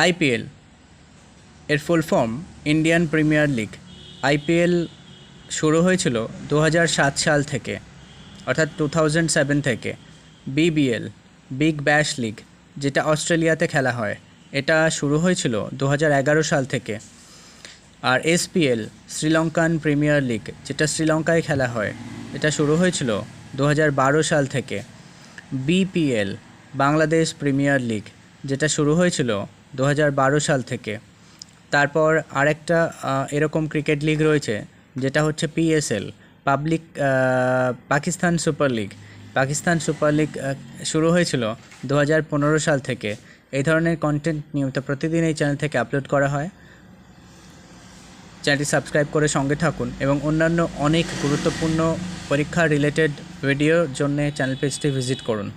IPL এর full form Indian premier league. IPL শুরু হয়েছিল 2007 সাল থেকে, অর্থাৎ 2007 থেকে। বিবিএল বিগ ব্যাশ লিগ, যেটা অস্ট্রেলিয়াতে খেলা হয়, এটা শুরু হয়েছিল 2011 সাল থেকে। আর এসপিএল শ্রীলঙ্কান প্রিমিয়ার লিগ, যেটা শ্রীলঙ্কায় খেলা হয়, এটা শুরু হয়েছিল 2012 সাল থেকে। বিপিএল বাংলাদেশ প্রিমিয়ার লিগ, যেটা শুরু হয়েছিল 2012 সাল থেকে। তারপর আরেকটা এরকম ক্রিকেট লিগ রয়েছে, যেটা হচ্ছে PSL Pakistan super league. Pakistan super league শুরু হয়েছিল 2015 সাল থেকে। এই ধরনের কন্টেন্ট নিয়মিত প্রতিদিন এই চ্যানেল থেকে আপলোড করা হয়। চ্যানেলটি সাবস্ক্রাইব করে সঙ্গে থাকুন এবং অন্যান্য অনেক গুরুত্বপূর্ণ পরীক্ষা রিলেটেড ভিডিওর জন্য চ্যানেল পেজটি ভিজিট করুন।